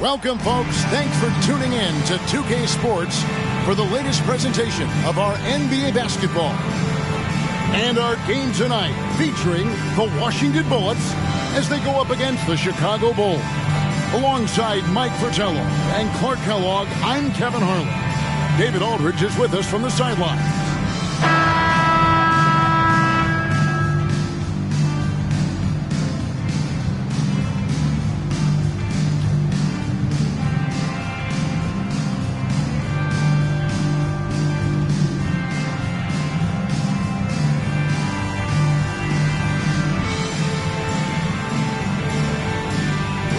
Welcome, folks. Thanks for tuning in to 2K Sports for the latest presentation of our NBA basketball. And our game tonight featuring the Washington Bullets as they go up against the Chicago Bulls. Alongside Mike Fratello and Clark Kellogg, I'm Kevin Harlan. David Aldridge is with us from the sidelines.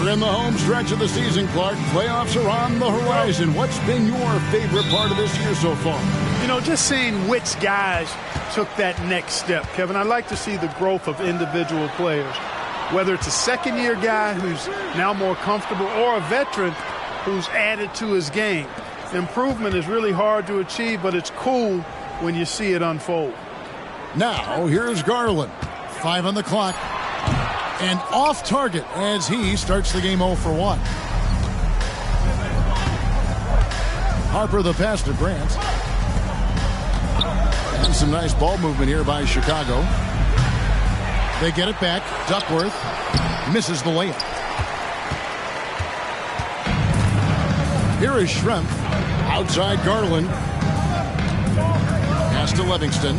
In the home stretch of the season, Clark, playoffs are on the horizon. What's been your favorite part of this year so far? You know, just seeing which guys took that next step, Kevin. I like to see the growth of individual players, whether it's a second-year guy who's now more comfortable or a veteran who's added to his game. Improvement is really hard to achieve, but it's cool when you see it unfold. Now, here's Garland. 5 on the clock. And off target as he starts the game 0 for 1. Harper the pass to Grant. And some nice ball movement here by Chicago. They get it back. Duckworth misses the layup. Here is Schrempf. Outside Garland. Pass to Livingston.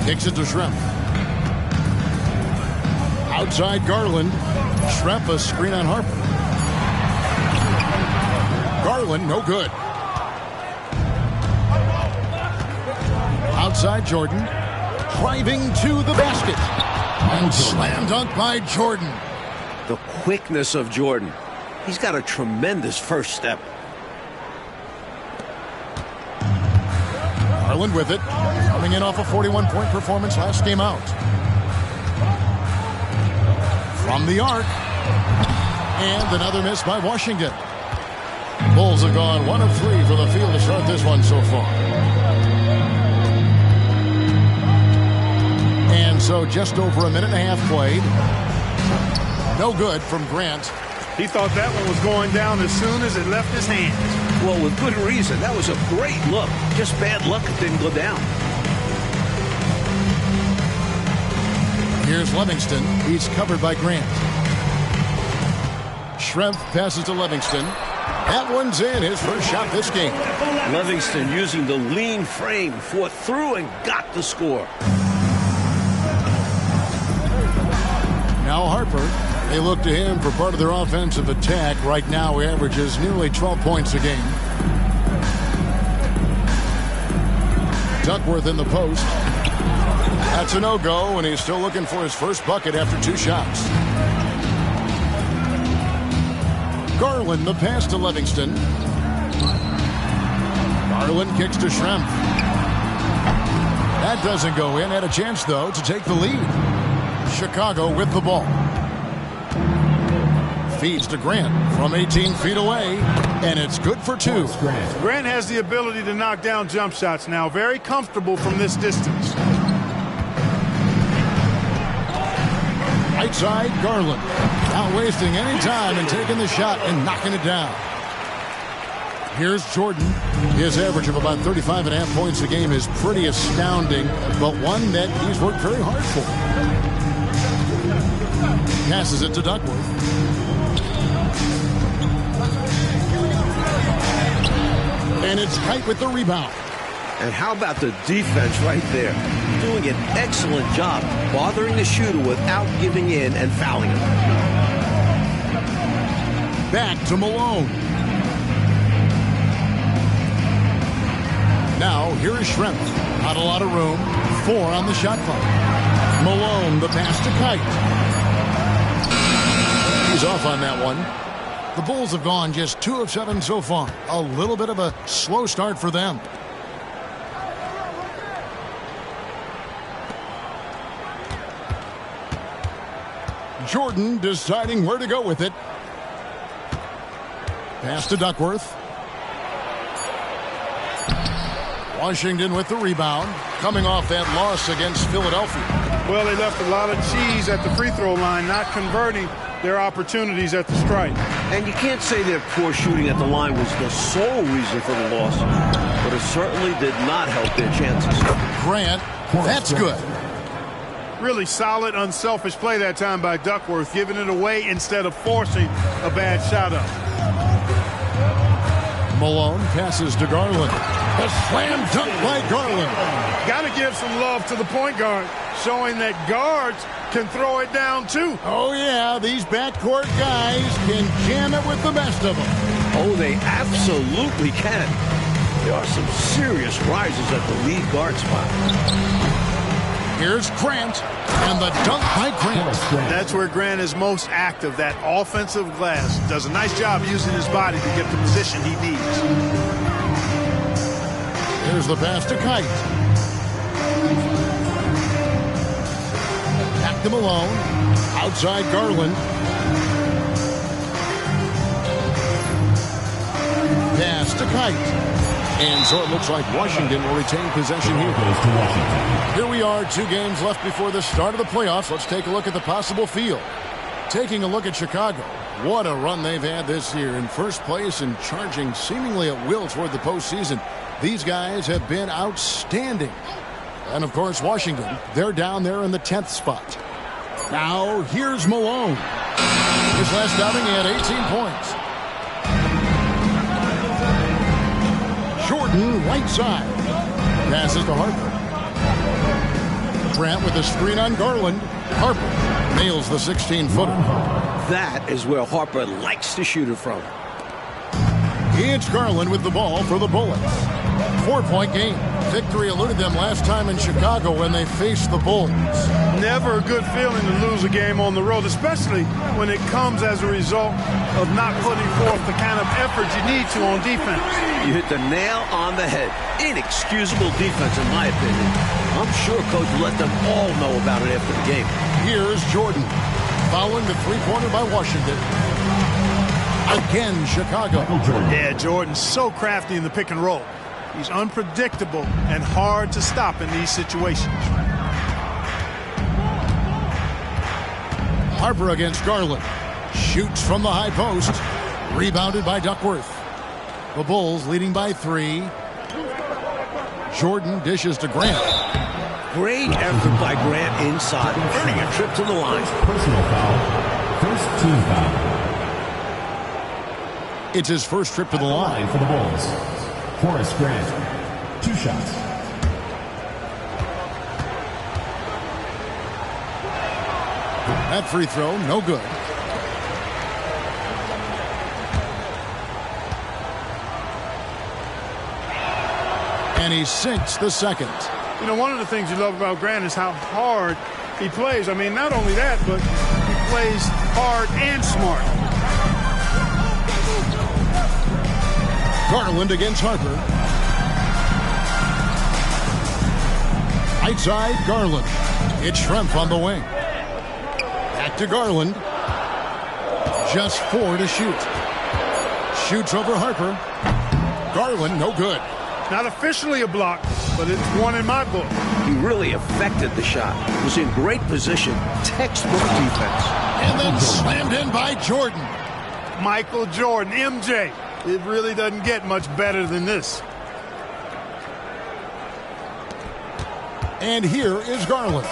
Kicks it to Schrempf. Outside Garland. Schrempf, a screen on Harper. Garland, no good. Outside Jordan. Driving to the basket. And slam dunk by Jordan. The quickness of Jordan. He's got a tremendous first step. Garland with it. Coming in off a 41-point performance last game out. From the arc. And another miss by Washington. Bulls have gone 1 of 3 for the field to start this one so far. And so just over a minute and a half played. No good from Grant. He thought that one was going down as soon as it left his hands. Well, with good reason. That was a great look. Just bad luck it didn't go down. Here's Livingston. He's covered by Grant. Schrempf passes to Livingston. That one's in. His first shot this game. Livingston using the lean frame, fought through and got the score. Now Harper. They look to him for part of their offensive attack. Right now he averages nearly 12 points a game. Duckworth in the post. That's a no-go, and he's still looking for his first bucket after 2 shots. Garland, the pass to Livingston. Garland kicks to Schrempf. That doesn't go in. Had a chance, though, to take the lead. Chicago with the ball. Feeds to Grant from 18 feet away, and it's good for 2. Grant has the ability to knock down jump shots now. Very comfortable from this distance. Right side, Garland. Not wasting any time and taking the shot and knocking it down. Here's Jordan. His average of about 35.5 points a game is pretty astounding, but one that he's worked very hard for. Passes it to Duckworth. And it's Kite with the rebound. And how about the defense right there? Doing an excellent job bothering the shooter without giving in and fouling him. Back to Malone. Now, here is Schrempf. Not a lot of room. 4 on the shot clock. Malone, the pass to Kite. He's off on that one. The Bulls have gone just 2 of 7 so far. A little bit of a slow start for them. Jordan deciding where to go with it. Pass to Duckworth. Washington with the rebound, coming off that loss against Philadelphia. Well, they left a lot of cheese at the free throw line, not converting their opportunities at the stripe. And you can't say their poor shooting at the line was the sole reason for the loss, but it certainly did not help their chances. Grant, that's good. Really solid, unselfish play that time by Duckworth, giving it away instead of forcing a bad shot up. Malone passes to Garland. A slam dunk by Garland. Got to give some love to the point guard, showing that guards can throw it down too. Oh yeah, these backcourt guys can jam it with the best of them. Oh, they absolutely can. There are some serious rises at the lead guard spot. Here's Grant, and the dunk by Grant. That's where Grant is most active, that offensive glass. Does a nice job using his body to get the position he needs. Here's the pass to Kite. Back to Malone. Outside Garland. Pass to Kite. And so it looks like Washington will retain possession here. Here we are, 2 games left before the start of the playoffs. Let's take a look at the possible field. Taking a look at Chicago. What a run they've had this year. In first place and charging seemingly at will toward the postseason. These guys have been outstanding. And, of course, Washington, they're down there in the 10th spot. Now, here's Malone. His last outing, he had 18 points. Jordan, right side. Passes to Harper. Grant with a screen on Garland. Harper nails the 16-footer. That is where Harper likes to shoot it from. It's Garland with the ball for the Bullets. 4-point game. Victory eluded them last time in Chicago when they faced the Bulls. Never a good feeling to lose a game on the road, especially when it comes as a result of not putting forth the kind of effort you need to on defense. You hit the nail on the head. Inexcusable defense, in my opinion. I'm sure Coach will let them all know about it after the game. Here's Jordan. Following the three-pointer by Washington. Again, Chicago. Yeah, Jordan's so crafty in the pick and roll. He's unpredictable and hard to stop in these situations. Harper against Garland. Shoots from the high post. Rebounded by Duckworth. The Bulls leading by 3. Jordan dishes to Grant. Great effort by Grant inside, earning a trip to the line. Personal foul. First team foul. It's his first trip to the line. For the Bulls, Horace Grant. 2 shots. That free throw, no good. And he sinks the second. You know, one of the things you love about Grant is how hard he plays. I mean, not only that, but he plays hard and smart. Garland against Harper. Right side, Garland. It's Schrempf on the wing. Back to Garland. Just 4 to shoot. Shoots over Harper. Garland, no good. Not officially a block, but it's one in my book. He really affected the shot. Was in great position. Textbook defense. And then slammed in by Jordan. Michael Jordan, MJ. It really doesn't get much better than this. And here is Garland.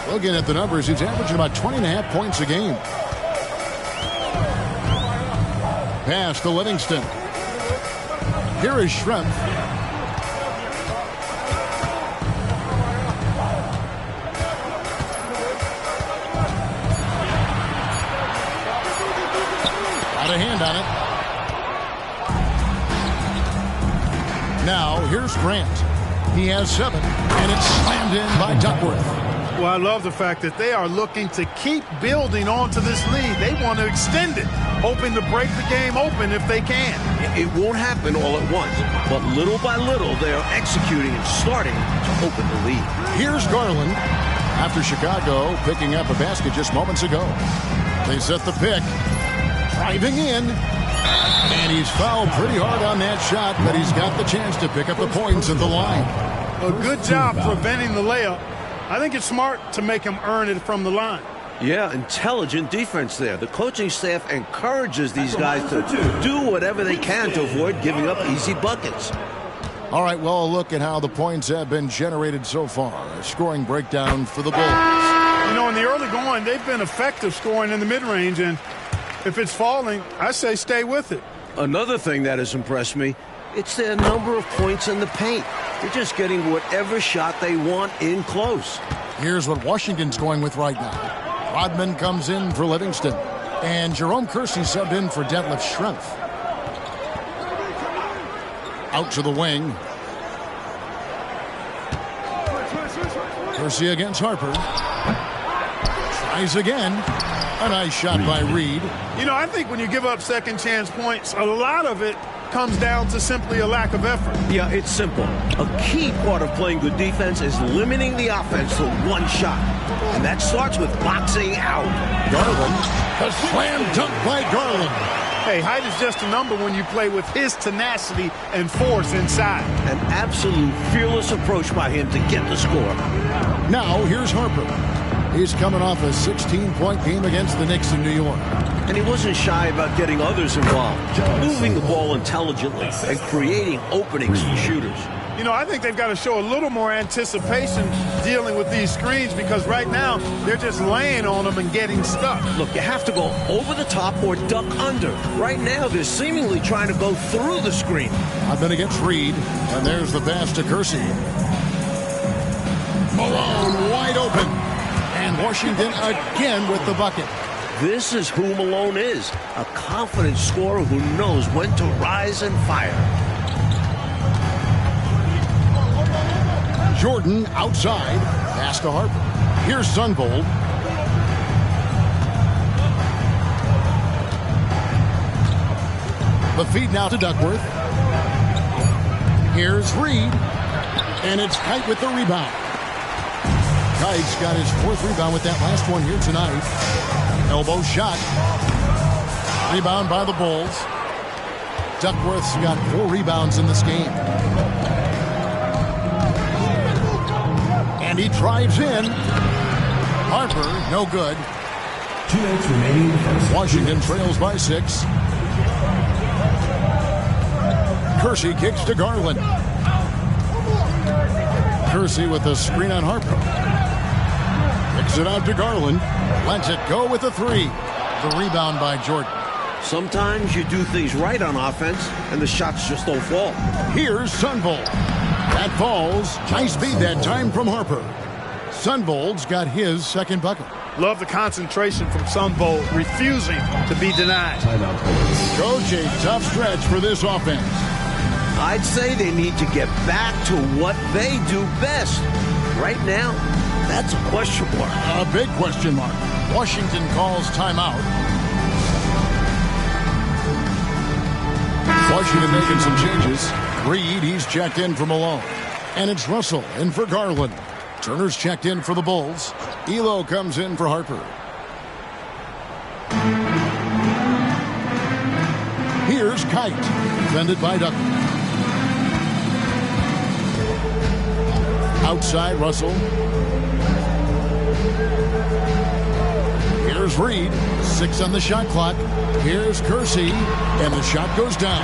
Looking at the numbers, he's averaging about 20.5 points a game. Pass to Livingston. Here is Schrempf. Got a hand on it. Now, here's Grant. He has 7, and it's slammed in by Duckworth. Well, I love the fact that they are looking to keep building onto this lead. They want to extend it, hoping to break the game open if they can. It won't happen all at once, but little by little, they are executing and starting to open the lead. Here's Garland. After Chicago picking up a basket just moments ago. They set the pick. Driving in. And he's fouled pretty hard on that shot, but he's got the chance to pick up the points at the line. A good job preventing the layup. I think it's smart to make him earn it from the line. Yeah, intelligent defense there. The coaching staff encourages these guys to do whatever they can to avoid giving up easy buckets. All right, well, a look at how the points have been generated so far. A scoring breakdown for the Bulls. You know, in the early going, they've been effective scoring in the mid-range, and if it's falling, I say stay with it. Another thing that has impressed me, it's their number of points in the paint. They're just getting whatever shot they want in close. Here's what Washington's going with right now. Rodman comes in for Livingston. And Jerome Kersey subbed in for Detlef Schrempf. Out to the wing. Kersey against Harper. Tries again. A nice shot by Reed. You know, I think when you give up second chance points, a lot of it comes down to simply a lack of effort. Yeah, it's simple. A key part of playing good defense is limiting the offense to one shot. And that starts with boxing out. Garland. A slam dunk by Garland. Hey, height is just a number when you play with his tenacity and force inside. An absolute fearless approach by him to get the score. Now, here's Harper. He's coming off a 16-point game against the Knicks in New York. And he wasn't shy about getting others involved, moving the ball intelligently and creating openings for shooters. You know, I think they've got to show a little more anticipation dealing with these screens because right now they're just laying on them and getting stuck. Look, you have to go over the top or duck under. Right now they're seemingly trying to go through the screen. I've been against Reed, and there's the pass to Kersey. Malone wide open. And Washington again with the bucket. This is who Malone is, a confident scorer who knows when to rise and fire. Jordan outside, pass to Harper. Here's Sunvold. The feed now to Duckworth. Here's Reed, and it's Kite with the rebound. Kite's got his 4th rebound with that last one here tonight. Elbow shot. Rebound by the Bulls. Duckworth's got 4 rebounds in this game. And he drives in. Harper, no good. 2 minutes remaining. Washington trails by 6. Kersey kicks to Garland. Kersey with a screen on Harper. Kicks it out to Garland. Lets it go with a 3. The rebound by Jordan. Sometimes you do things right on offense, and the shots just don't fall. Here's Sunvold. That falls. Nice beat that time from Harper. Sunvold's got his 2nd bucket. Love the concentration from Sunvold, refusing to be denied. Coach, a tough stretch for this offense. I'd say they need to get back to what they do best. Right now, that's a question mark. A big question mark. Washington calls timeout. Washington making some changes. Reed, he's checked in for Malone. And it's Russell in for Garland. Turner's checked in for the Bulls. Elo comes in for Harper. Here's Kite, defended by Duckworth. Outside Russell. Here's Reed. 6 on the shot clock. Here's Kersey. And the shot goes down.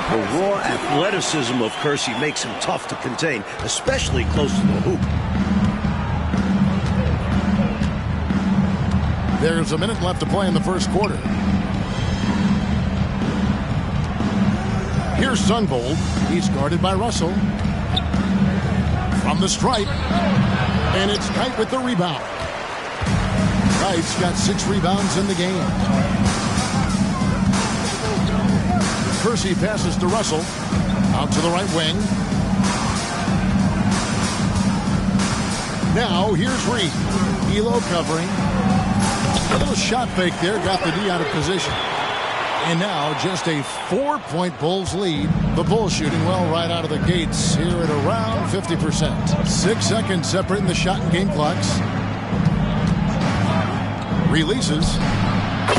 The raw athleticism of Kersey makes him tough to contain, especially close to the hoop. There's a minute left to play in the first quarter. Here's Sunvold. He's guarded by Russell. From the stripe. And it's Kite with the rebound. Kite's got 6 rebounds in the game. Kersey passes to Russell. Out to the right wing. Now here's Reed. Elo covering. A little shot fake there. Got the D out of position. And now just a 4-point Bulls lead. The Bulls shooting well right out of the gates here at around 50%. 6 seconds separating the shot and game clocks. Releases.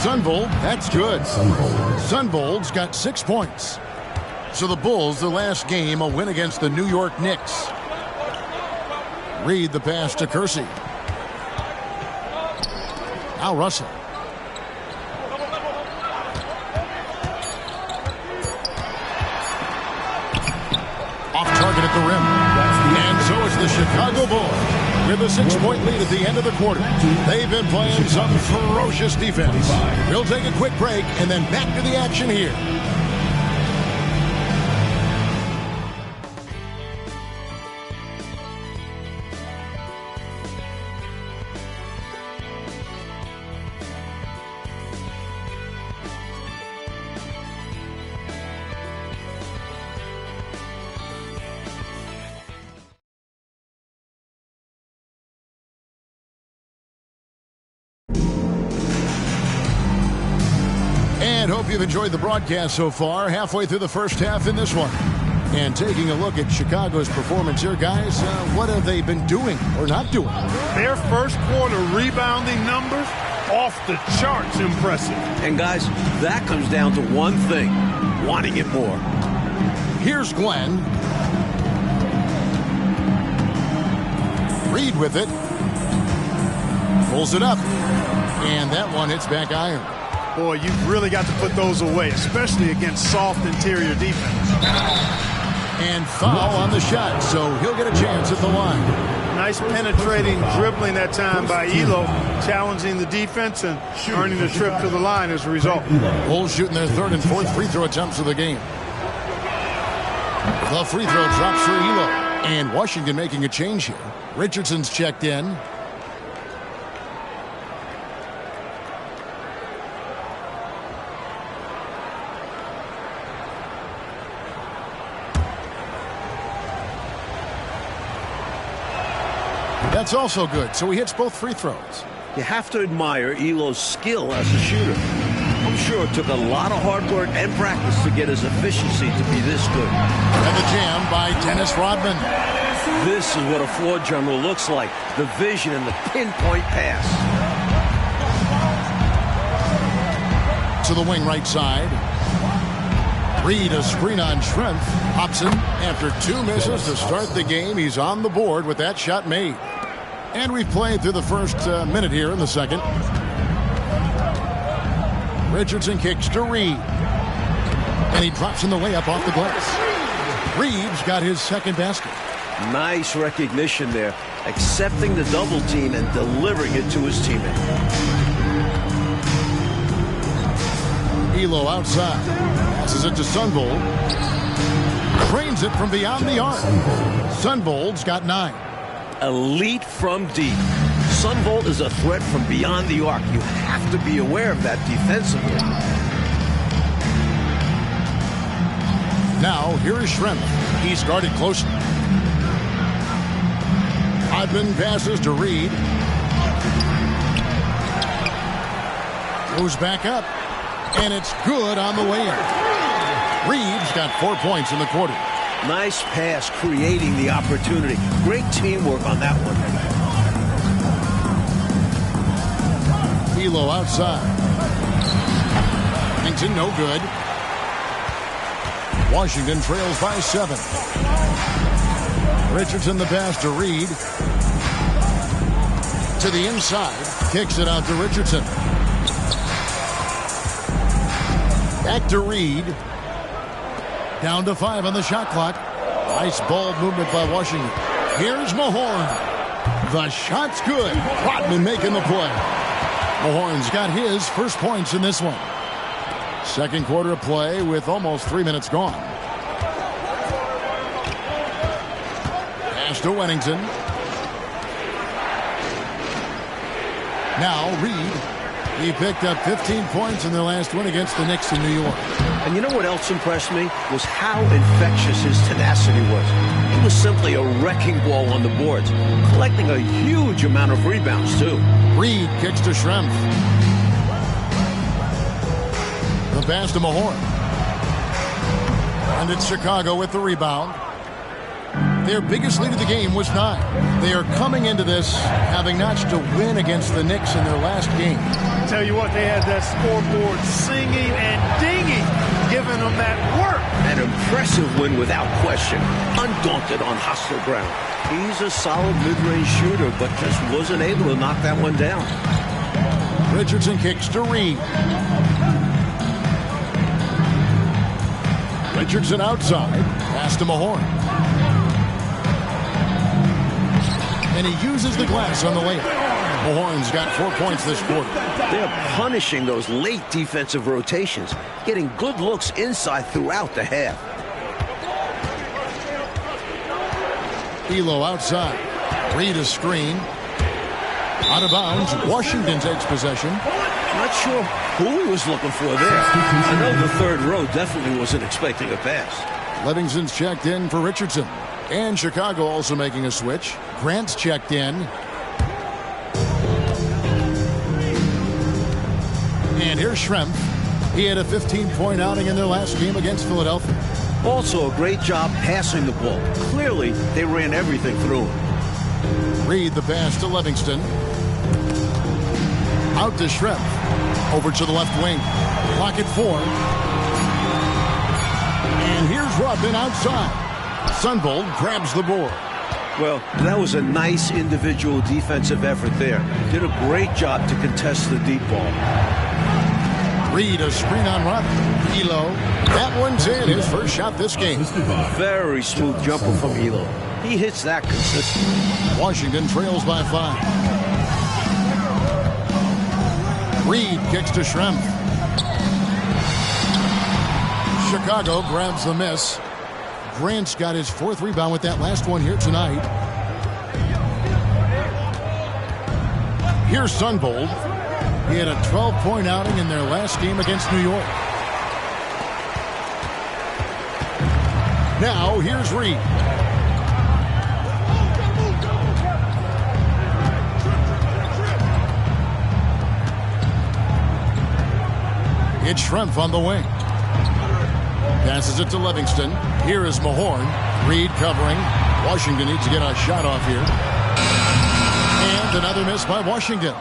Sunvold, that's good. Sunvold's got 6 points. So the Bulls, the last game, a win against the New York Knicks. Reed the pass to Kersey. Now Russell. Off target at the rim. And so it's the Chicago Bulls with a 6-point lead at the end of the quarter. They've been playing some ferocious defense. We'll take a quick break and then back to the action here. And hope you've enjoyed the broadcast so far. Halfway through the first half in this one. And taking a look at Chicago's performance here, guys, what have they been doing or not doing? Their first quarter rebounding numbers off the charts impressive. And guys, that comes down to one thing, wanting it more. Here's Glenn. Reed with it. Pulls it up. And that one hits back iron. Boy, you've really got to put those away, especially against soft interior defense. And foul on the shot, so he'll get a chance at the line. Nice penetrating dribbling that time by Elo, challenging the defense and earning the trip to the line as a result. Bulls shooting their 3rd and 4th free throw attempts of the game. The free throw drops for Elo. And Washington making a change here. Richardson's checked in. That's also good, so he hits both free throws. You have to admire Elo's skill as a shooter. I'm sure it took a lot of hard work and practice to get his efficiency to be this good. And the jam by Dennis Rodman. This is what a floor general looks like. The vision and the pinpoint pass. To the wing right side. Reed, a screen on Schrempf. Hobson, after 2 misses to start the game, he's on the board with that shot made. And we've played through the first minute here in the second. Richardson kicks to Reed. And he drops in the layup off the glass. Reed's got his second basket. Nice recognition there. Accepting the double team and delivering it to his teammate. Elo outside. Passes it to Sunvold. Trains it from beyond the arc. Sunvold's got 9. Elite from deep. Sunvold is a threat from beyond the arc. You have to be aware of that defensively. Now, here is Schrempf. He's guarded closely. Rodman passes to Reed. Goes back up. And it's good on the way in. Reeves got 4 points in the quarter. Nice pass, creating the opportunity. Great teamwork on that one. Elo outside. Huntington, no good. Washington trails by 7. Richardson the pass to Reed. To the inside. Kicks it out to Richardson. Back to Reed. Down to 5 on the shot clock. Nice ball movement by Washington. Here's Mahorn. The shot's good. Rodman making the play. Mahorn's got his first points in this one. Second quarter of play with almost 3 minutes gone. Pass to Wennington. Now Reed. He picked up 15 points in their last win against the Knicks in New York. And you know what else impressed me? Was how infectious his tenacity was. He was simply a wrecking ball on the boards, collecting a huge amount of rebounds, too. Reed kicks to Schrempf. The pass to Mahorn. And it's Chicago with the rebound. Their biggest lead of the game was 9. They are coming into this having notched a win against the Knicks in their last game. Tell you what, they had that scoreboard singing and dinging, giving them that work. An impressive win without question. Undaunted on hostile ground. He's a solid mid-range shooter, but just wasn't able to knock that one down. Richardson kicks to Reed. Richardson outside. Pass to Mahorn. And he uses the glass on the layup. Mahorn's got 4 points this quarter. They're punishing those late defensive rotations, getting good looks inside throughout the half. Elo outside. Reed a screen. Out of bounds. Washington takes possession. Not sure who he was looking for there. I know the third row definitely wasn't expecting a pass. Livingston's checked in for Richardson. And Chicago also making a switch. Grant's checked in. And here's Schrempf. He had a 15-point outing in their last game against Philadelphia. Also a great job passing the ball. Clearly, they ran everything through him. Reed the pass to Livingston. Out to Schrempf. Over to the left wing. Clock at 4. And here's Rodman outside. Sunbolt grabs the board. Well, that was a nice individual defensive effort there. Did a great job to contest the deep ball. Reed a screen on Rodman. Elo. That one's in. His first shot this game. Very smooth jumper from Elo. He hits that consistently. Washington trails by 5. Reed kicks to Schrempf. Chicago grabs the miss. Grant's got his 4th rebound with that last one here tonight. Here's Sunbolt. He had a 12-point outing in their last game against New York. Now, here's Reed. It's Schrempf on the wing. Passes it to Livingston. Here is Mahorn. Reed covering. Washington needs to get a shot off here. And another miss by Washington.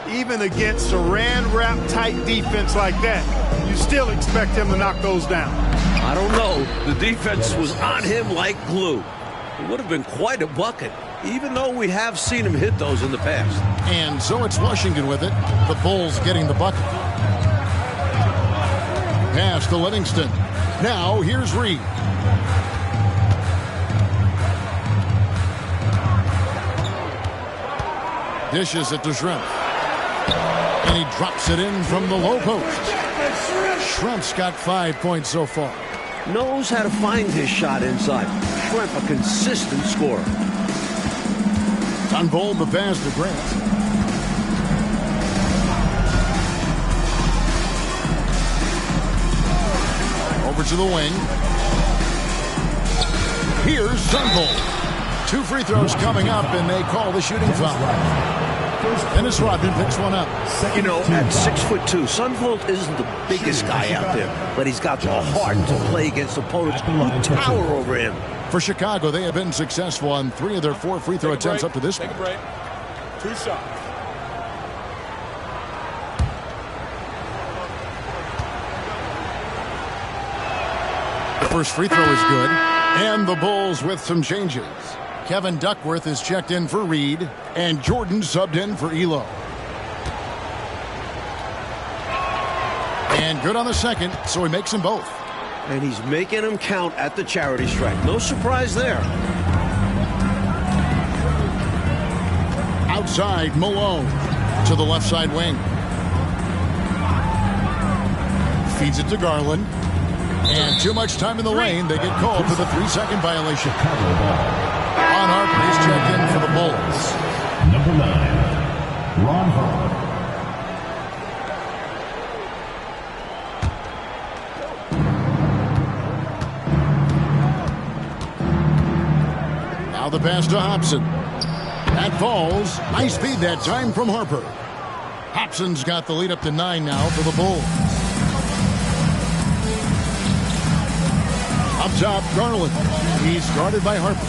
Even against saran wrap tight defense like that, you still expect him to knock those down. I don't know. The defense was on him like glue. It would have been quite a bucket, even though we have seen him hit those in the past. And so it's Washington with it. The Bulls getting the bucket. Pass to Livingston. Now, here's Reed. Dishes it to Schrempf. And he drops it in from the low post. Schrempf's got 5 points so far. Knows how to find his shot inside. Schrempf, a consistent scorer. Sunbolt the pass to Grant. Over to the wing. Here's Sunbolt. 2 free throws coming up, and they call the shooting foul. Dennis Rodman picks one up. You know, at 6'2", Sunvolt isn't the biggest guy out there, but he's got the heart to play against opponents who tower over him. For Chicago, they have been successful on 3 of their 4 free throw attempts up to this point. Take a break. 2 shots. The first free throw is good. And the Bulls with some changes. Kevin Duckworth is checked in for Reed, and Jordan subbed in for Elo. And good on the second, so he makes them both. And he's making them count at the charity stripe. No surprise there. Outside, Malone to the left side wing. Feeds it to Garland. And too much time in the lane. They get called for the 3-second violation. Ron Harper is checked in for the Bulls. Number 9, Ron Harper. Now the pass to Hobson. That falls. Nice feed that time from Harper. Hobson's got the lead up to 9 now for the Bulls. Up top, Garland. He's guarded by Harper.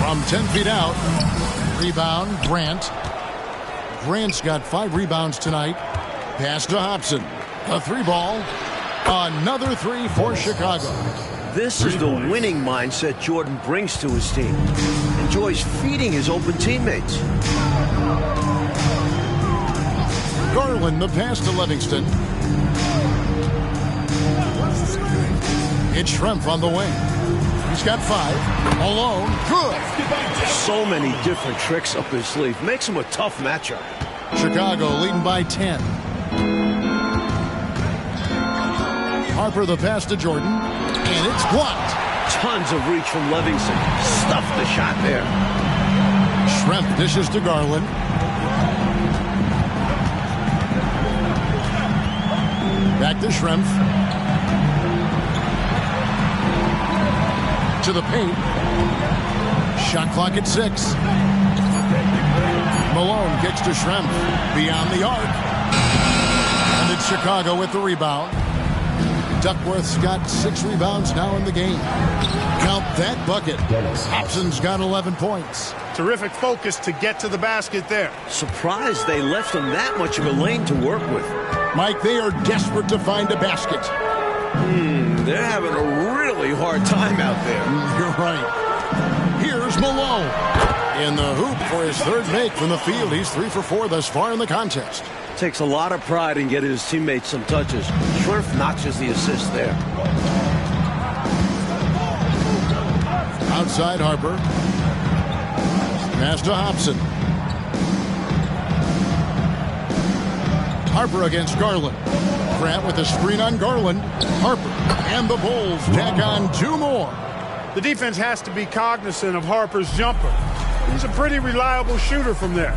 From 10 feet out, rebound, Grant. Grant's got 5 rebounds tonight. Pass to Hobson. A 3-ball. Another 3 for Chicago. This is the winning mindset Jordan brings to his team. Enjoys feeding his open teammates. Garland, the pass to Livingston. It's Schrempf on the wing. He's got 5. Malone, good. So many different tricks up his sleeve. Makes him a tough matchup. Chicago leading by 10. Harper the pass to Jordan. And it's blocked. Tons of reach from Livingston. Stuffed the shot there. Schrempf dishes to Garland. Back to Schrempf. To the paint. Shot clock at 6. Malone kicks to Schrempf. Beyond the arc. And it's Chicago with the rebound. Duckworth's got 6 rebounds now in the game. Count that bucket. Hobson's got 11 points. Terrific focus to get to the basket there. Surprised they left him that much of a lane to work with. Mike, they are desperate to find a basket. They're having a really hard time out there. You're right. Here's Malone. In the hoop for his 3rd make from the field. He's 3 for 4 thus far in the contest. Takes a lot of pride in getting his teammates some touches. Schrempf notches the assist there. Outside Harper. Pass to Hobson. Harper against Garland. Grant with a screen on Garland. Harper and the Bulls tack on 2 more. The defense has to be cognizant of Harper's jumper. He's a pretty reliable shooter from there.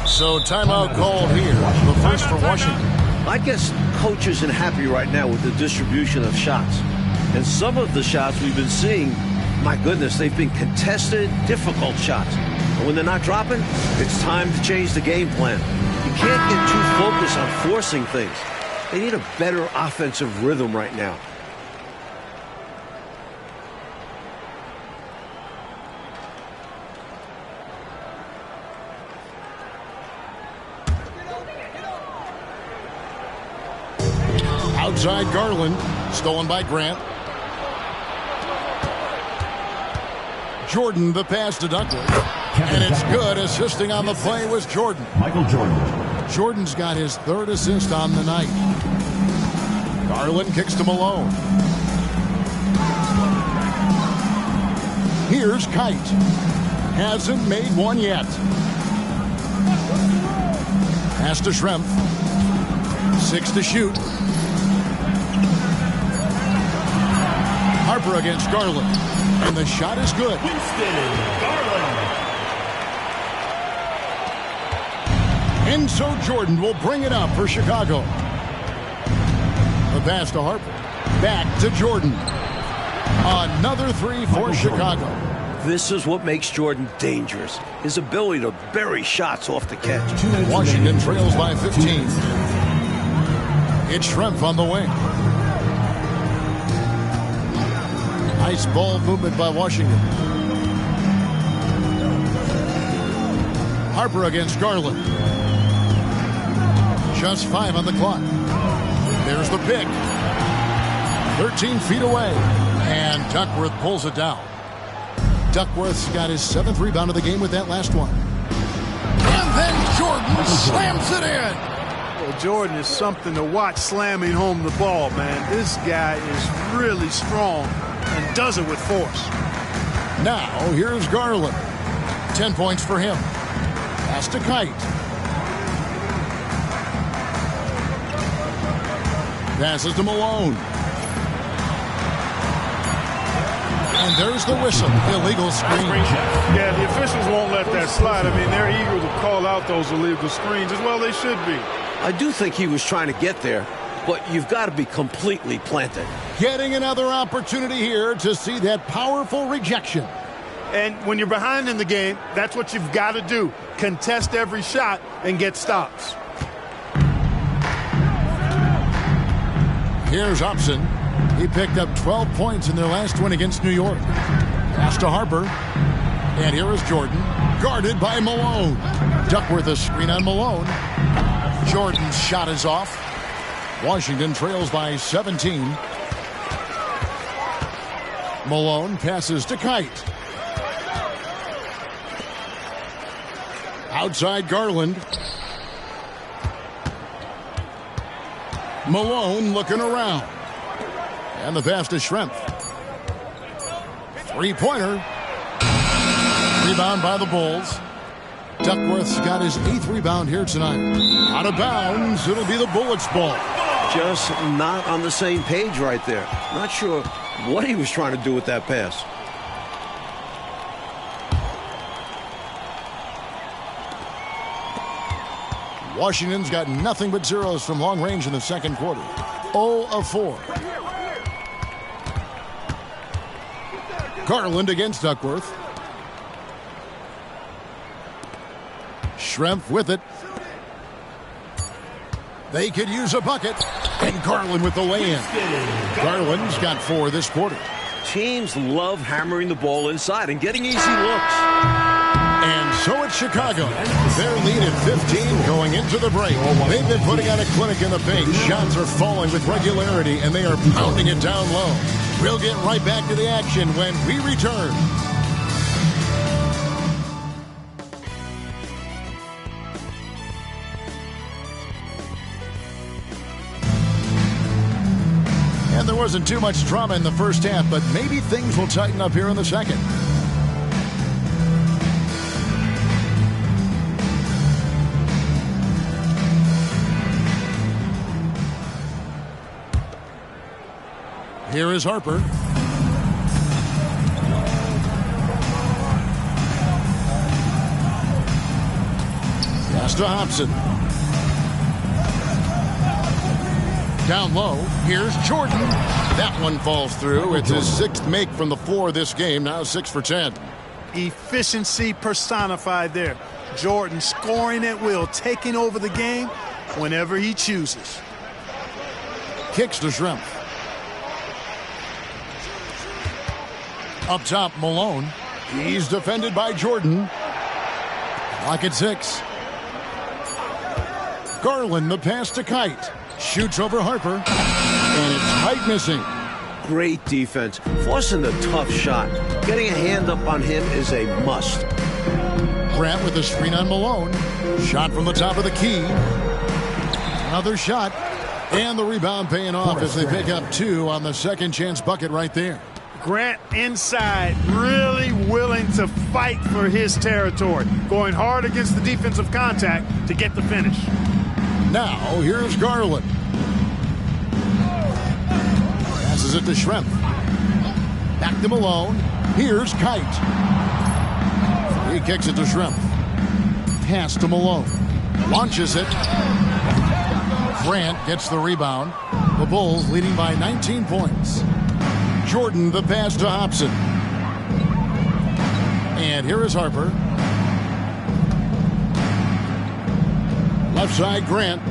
So timeout called here. The first for Washington. I guess coach isn't happy right now with the distribution of shots. And some of the shots we've been seeing, my goodness, they've been contested, difficult shots. And when they're not dropping, it's time to change the game plan. You can't get too focused on forcing things. They need a better offensive rhythm right now. Outside Garland, stolen by Grant. Jordan the pass to Duckworth. And it's good. Assisting on the play was Jordan. Michael Jordan. Jordan's got his 3rd assist on the night. Garland kicks to Malone. Here's Kite. Hasn't made one yet. Pass to Schrempf. 6 to shoot. Harper against Garland. And the shot is good. Winston Garland. And so Jordan will bring it up for Chicago. The pass to Harper. Back to Jordan. Another 3 for Chicago. This is what makes Jordan dangerous. His ability to bury shots off the catch. Washington trails by 15. It's Schrempf on the wing. Nice ball movement by Washington. Harper against Garland. Just 5 on the clock. There's the pick. 13 feet away. And Duckworth pulls it down. Duckworth's got his 7th rebound of the game with that last one. And then Jordan slams it in. Well, Jordan is something to watch slamming home the ball, man. This guy is really strong and does it with force. Now, here's Garland. 10 points for him. Pass to Kite. Passes to Malone. And there's the whistle. Illegal screen. Yeah, the officials won't let that slide. I mean, they're eager to call out those illegal screens as well. They should be. I do think he was trying to get there, but you've got to be completely planted. Getting another opportunity here to see that powerful rejection. And when you're behind in the game, that's what you've got to do. Contest every shot and get stops. Here's Upson. He picked up 12 points in their last win against New York. Pass to Harper. And here is Jordan, guarded by Malone. Duckworth a screen on Malone. Jordan's shot is off. Washington trails by 17. Malone passes to Kite. Outside Garland. Malone looking around. And the pass to Schrempf. Three-pointer. Rebound by the Bulls. Duckworth's got his 8th rebound here tonight. Out of bounds. It'll be the Bullets' ball. Just not on the same page right there. Not sure what he was trying to do with that pass. Washington's got nothing but zeros from long range in the second quarter. 0 of 4. Garland against Duckworth. Schrempf with it. They could use a bucket. And Garland with the lay-in. Garland's got 4 this quarter. Teams love hammering the ball inside and getting easy looks. And so it's Chicago. Their lead at 15 going into the break. They've been putting on a clinic in the paint. Shots are falling with regularity, and they are pounding it down low. We'll get right back to the action when we return. And there wasn't too much drama in the first half, but maybe things will tighten up here in the second. Here is Harper. Pass to Hobson. Down low. Here's Jordan. That one falls through. It's his 6th make from the floor this game. Now 6 for 10. Efficiency personified there. Jordan scoring at will, taking over the game whenever he chooses. Kicks to Schrempf. Up top, Malone. He's defended by Jordan. Clock at 6. Garland, the pass to Kite. Shoots over Harper. And it's Kite missing. Great defense. Forcing a tough shot. Getting a hand up on him is a must. Grant with the screen on Malone. Shot from the top of the key. Another shot. And the rebound paying off as they pick up 2 on the second chance bucket right there. Grant inside, really willing to fight for his territory. Going hard against the defensive contact to get the finish. Now, here's Garland. Passes it to Schrempf. Back to Malone. Here's Kite. He kicks it to Schrempf. Pass to Malone. Launches it. Grant gets the rebound. The Bulls leading by 19 points. Jordan, the pass to Hobson. And here is Harper. Left side, Grant.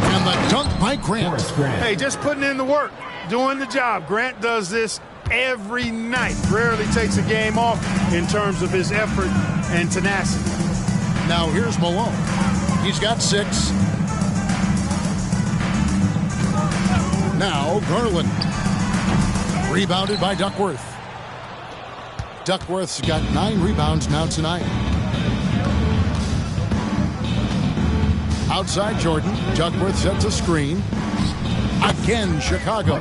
And the dunk by Grant. Hey, just putting in the work, doing the job. Grant does this every night. Rarely takes a game off in terms of his effort and tenacity. Now here's Malone. He's got 6. Now Garland. Rebounded by Duckworth. Duckworth's got 9 rebounds now tonight. Outside Jordan. Duckworth sets a screen. Again, Chicago.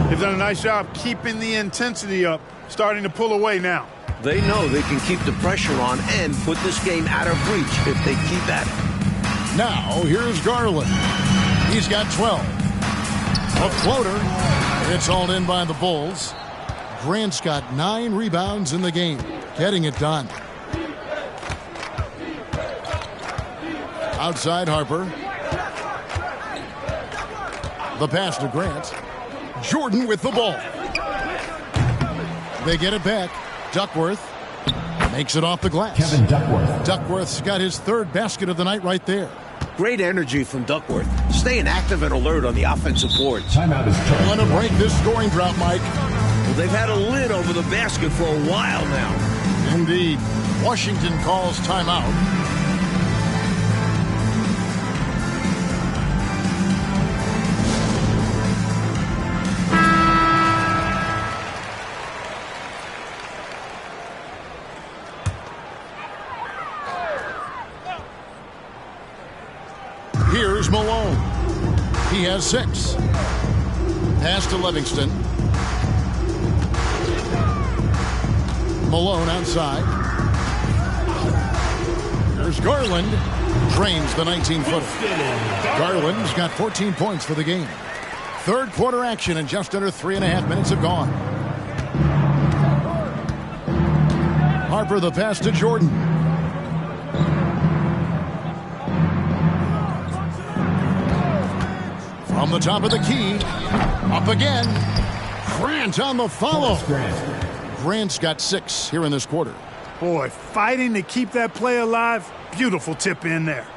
They've done a nice job keeping the intensity up, starting to pull away now. They know they can keep the pressure on and put this game out of reach if they keep at it. Now, here's Garland. He's got 12. A floater. It's hauled in by the Bulls. Grant's got 9 rebounds in the game, getting it done. Outside Harper. The pass to Grant. Jordan with the ball. They get it back. Duckworth makes it off the glass. Kevin Duckworth. Duckworth's got his 3rd basket of the night right there. Great energy from Duckworth. Staying active and alert on the offensive boards. Timeout is charged. Want to break this scoring drought, Mike? Well, they've had a lid over the basket for a while now. Indeed. Washington calls timeout. Here's Malone. He has 6. Pass to Livingston. Malone outside. There's Garland. Drains the 19-footer. Garland's got 14 points for the game. 3rd quarter action and just under 3.5 minutes have gone. Harper the pass to Jordan. From the top of the key. Up again. Grant on the follow. Grant's got 6 here in this quarter. Boy, fighting to keep that play alive. Beautiful tip in there.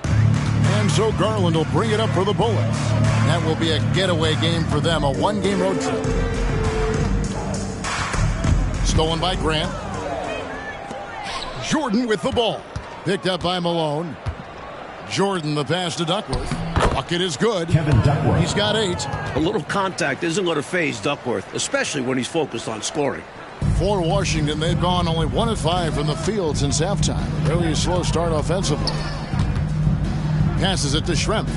And so Garland will bring it up for the Bullets. That will be a getaway game for them, a 1-game road trip. Stolen by Grant. Jordan with the ball. Picked up by Malone. Jordan the pass to Duckworth. Bucket is good. Kevin Duckworth. He's got 8. A little contact isn't going to faze Duckworth, especially when he's focused on scoring. For Washington, they've gone only 1 of 5 from the field since halftime. Really a slow start offensively. Passes it to Schrempf.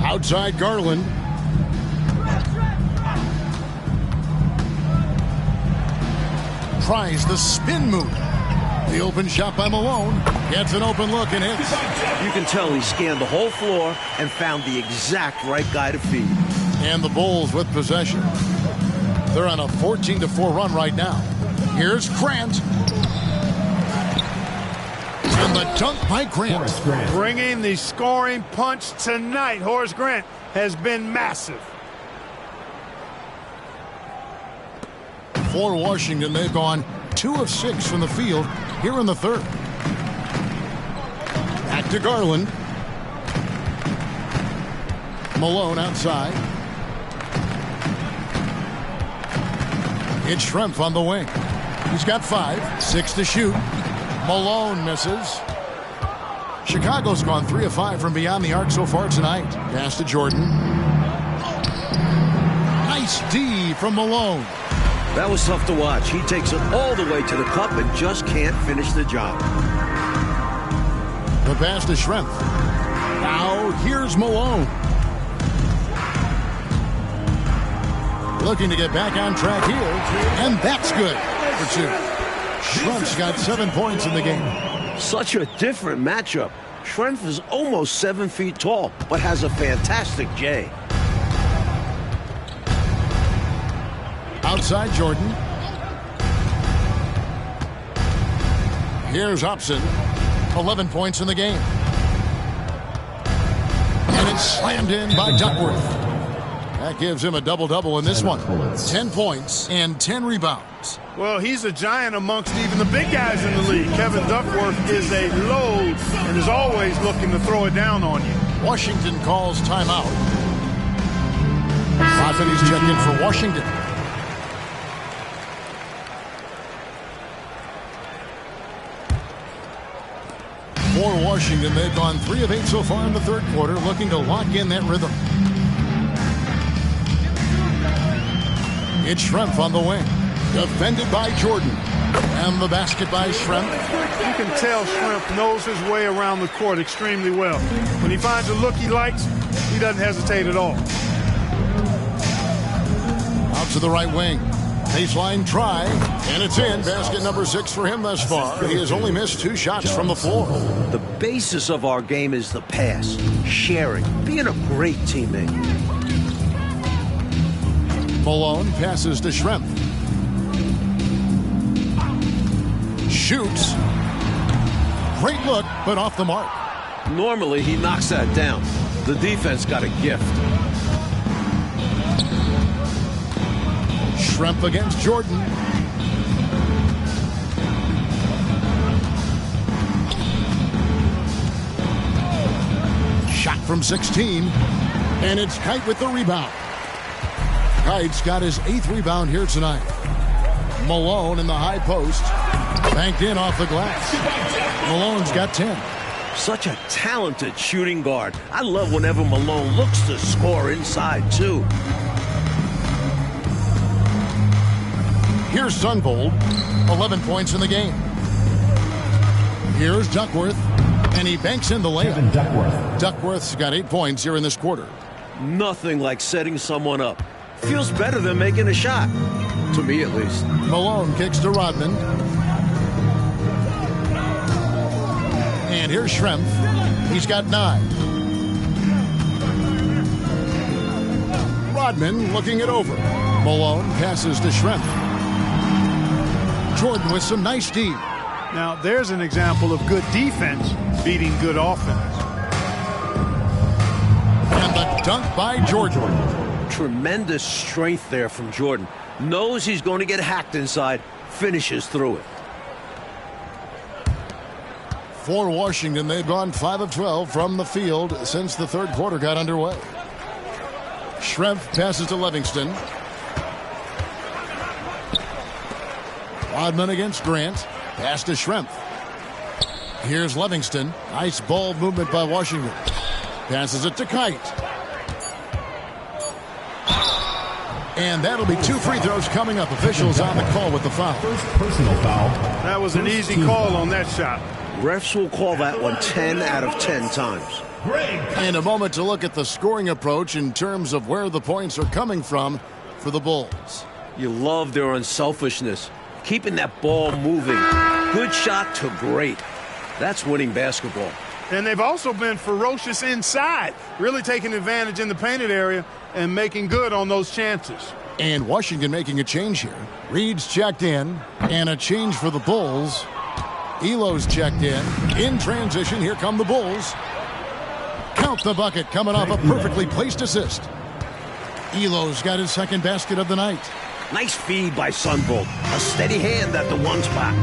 Outside Garland. Tries the spin move. The open shot by Malone. Gets an open look and hits. You can tell he scanned the whole floor and found the exact right guy to feed. And the Bulls with possession. They're on a 14-4 run right now. Here's Grant. And the dunk by Grant. Bringing the scoring punch tonight. Horace Grant has been massive. For Washington, they've gone 2 of 6 from the field here in the 3rd. Back to Garland. Malone outside. It's Schrempf on the wing. He's got 5, 6 to shoot. Malone misses. Chicago's gone 3 of 5 from beyond the arc so far tonight. Pass to Jordan. Nice D from Malone. That was tough to watch. He takes it all the way to the cup and just can't finish the job. The pass to Schrempf. Now here's Malone. Looking to get back on track here. And that's good for 2. Schrempf's got 7 points in the game. Such a different matchup. Schrempf is almost 7 feet tall, but has a fantastic J. Outside Jordan. Here's Hobson. 11 points in the game. And it's slammed in by Duckworth. That gives him a double-double in this one. 10 points and 10 rebounds. Well, he's a giant amongst even the big guys in the league. Kevin Duckworth is a load and is always looking to throw it down on you. Washington calls timeout. He's checked in for Washington. For Washington, they've gone 3 of 8 so far in the third quarter, looking to lock in that rhythm. It's Schrempf on the wing. Defended by Jordan. And the basket by Schrempf. You can tell Schrempf knows his way around the court extremely well. When he finds a look he likes, he doesn't hesitate at all. Out to the right wing. Baseline try, and it's in. Basket number 6 for him thus far. He has only missed 2 shots from the floor. The basis of our game is the pass, sharing, being a great teammate. Malone passes to Schrempf. Shoots. Great look, but off the mark. Normally, he knocks that down. The defense got a gift. Schrempf against Jordan. Shot from 16. And it's Kite with the rebound. Kite's got his 8th rebound here tonight. Malone in the high post. Banked in off the glass. Malone's got 10. Such a talented shooting guard. I love whenever Malone looks to score inside, too. Here's Sunvold, 11 points in the game. Here's Duckworth, and he banks in the layup. Duckworth's got 8 points here in this quarter. Nothing like setting someone up. Feels better than making a shot. To me, at least. Malone kicks to Rodman. And here's Schrempf. He's got 9. Rodman looking it over. Malone passes to Schrempf. Jordan with some nice D. Now, there's an example of good defense beating good offense. And the dunk by Jordan. Tremendous strength there from Jordan. Knows he's going to get hacked inside. Finishes through it. For Washington, they've gone 5 of 12 from the field since the third quarter got underway. Schrempf passes to Livingston. Rodman against Grant. Pass to Schrempf. Here's Livingston. Nice ball movement by Washington. Passes it to Kite. And that'll be 2 free throws coming up. Officials on the call with the foul. First personal foul. That was an easy call on that shot. Refs will call that one 10 out of 10 times. And a moment to look at the scoring approach in terms of where the points are coming from for the Bulls. You love their unselfishness. Keeping that ball moving. Good shot to great. That's winning basketball. And they've also been ferocious inside, really taking advantage in the painted area and making good on those chances. And Washington making a change here. Reed's checked in, and a change for the Bulls. Elo's checked in. In transition, here come the Bulls. Count the bucket coming off a perfectly placed assist. Elo's got his 2nd basket of the night. Nice feed by Sunvold. A steady hand at the 1 spot.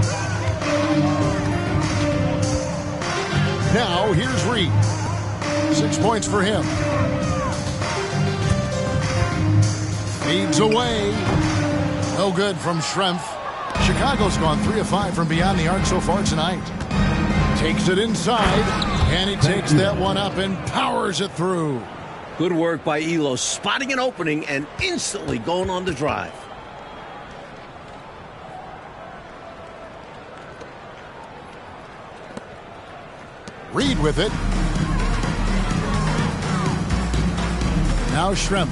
Now, here's Reed. 6 points for him. Feeds away. No good from Schrempf. Chicago's gone 3 of 5 from beyond the arc so far tonight. Takes it inside, and he takes that one up and powers it through. Good work by Elo, spotting an opening and instantly going on the drive. Reed with it. Now Schrempf.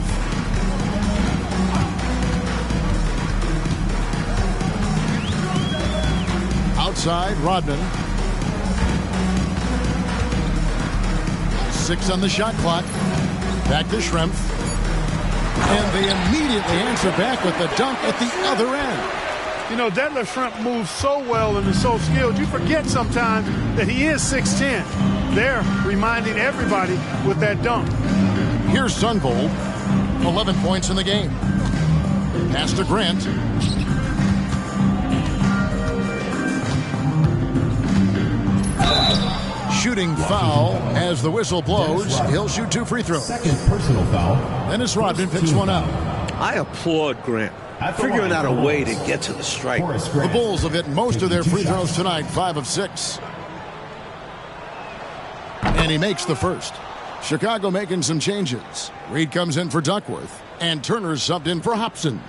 Outside, Rodman. 6 on the shot clock. Back to Schrempf. And they immediately answer back with the dunk at the other end. You know, Detlef Schrempf moves so well and is so skilled, you forget sometimes that he is 6'10". They're reminding everybody with that dunk. Here's Sunvold. 11 points in the game. Pass to Grant. Shooting foul as the whistle blows. He'll shoot 2 free throws. Second personal foul. Dennis Rodman picks one up. I applaud Grant. Figuring out a way to get to the strike. The Bulls have hit most of their free throws tonight, 5 of 6. And he makes the first. Chicago making some changes. Reed comes in for Duckworth, and Turner's subbed in for Hobson.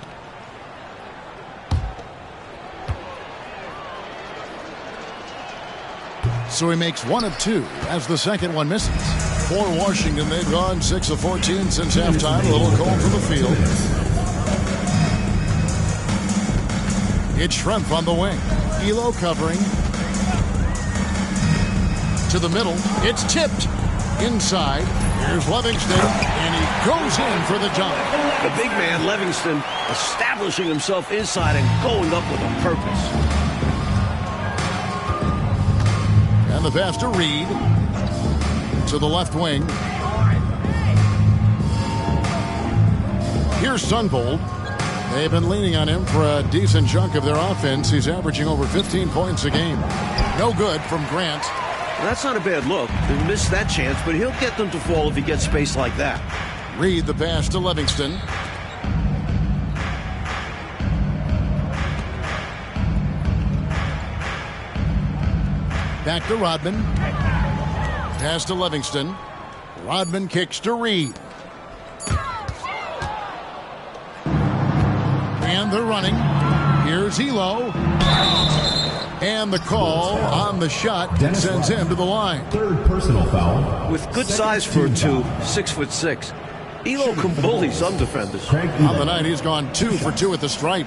So he makes 1 of 2 as the second one misses. For Washington, they've gone 6 of 14 since halftime. A little cold from the field. It's Schrempf on the wing. Elo covering. To the middle. It's tipped. Inside. Here's Livingston. And he goes in for the jump. The big man, Livingston, establishing himself inside and going up with a purpose. And the pass to Reed. To the left wing. Here's Sunbold. They've been leaning on him for a decent chunk of their offense. He's averaging over 15 points a game. No good from Grant. That's not a bad look. They missed that chance, but he'll get them to fall if he gets space like that. Reed the pass to Livingston. Back to Rodman. Pass to Livingston. Rodman kicks to Reed. And they're running. Here's Elo. And the call on the shot sends him to the line. Third personal foul. With good size for a 2, 6'6". Elo can bully some defenders. On the night, he's gone 2 for 2 at the stripe.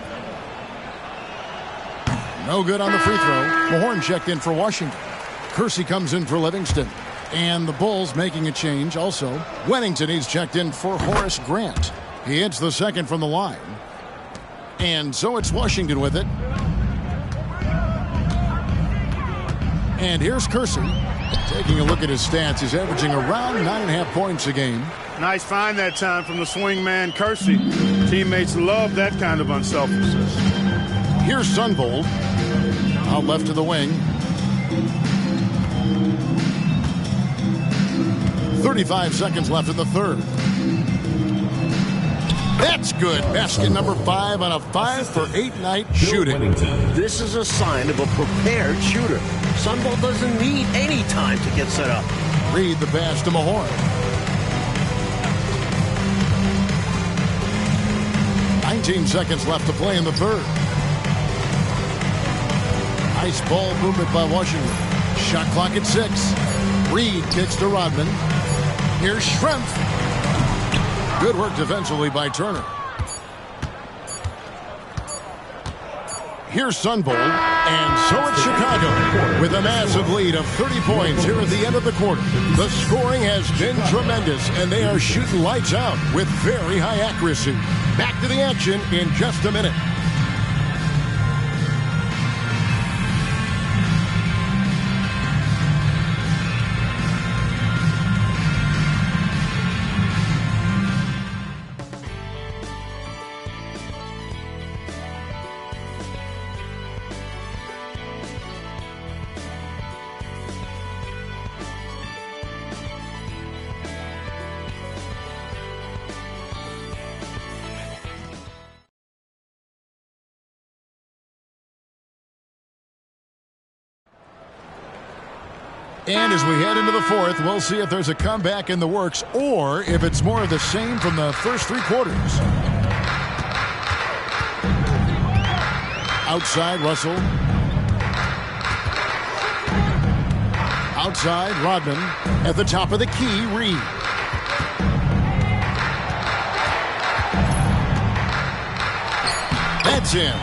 No good on the free throw. Mahorn checked in for Washington. Kersey comes in for Livingston. And the Bulls making a change also. Wennington, he's checked in for Horace Grant. He hits the second from the line. And so it's Washington with it. And here's Kersey. Taking a look at his stats, he's averaging around 9.5 points a game. Nice find that time from the swing man, Kersey. Teammates love that kind of unselfishness. Here's Sunbold. Out left to the wing. 35 seconds left in the third. That's good. Basket number 5 on a 5 for 8 night shooting. This is a sign of a prepared shooter. Sunbolt doesn't need any time to get set up. Reed the pass to Mahorn. Nineteen seconds left to play in the third. Nice ball movement by Washington. Shot clock at 6. Reed kicks to Rodman. Here's Schrempf. Good work defensively by Turner. Here's Sunbold, and so it's Chicago with a massive lead of 30 points here at the end of the quarter. The scoring has been tremendous, and they are shooting lights out with very high accuracy. Back to the action in just a minute. And as we head into the fourth, we'll see if there's a comeback in the works or if it's more of the same from the first 3 quarters. Outside, Russell. Outside, Rodman. At the top of the key, Reed. That's in.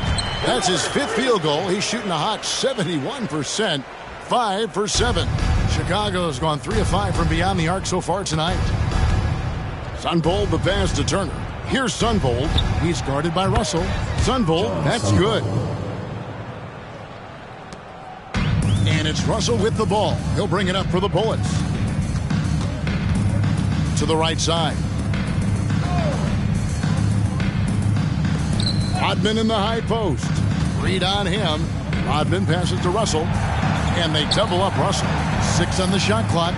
That's his 5th field goal. He's shooting a hot 71%. 5 for 7. Chicago has gone 3 of 5 from beyond the arc so far tonight. Sunbold the pass to Turner. Here's Sunbold. He's guarded by Russell. Sunbold, that's good. And it's Russell with the ball. He'll bring it up for the Bullets. To the right side. Rodman in the high post. Read on him. Rodman passes to Russell. And they double up Russell. 6 on the shot clock.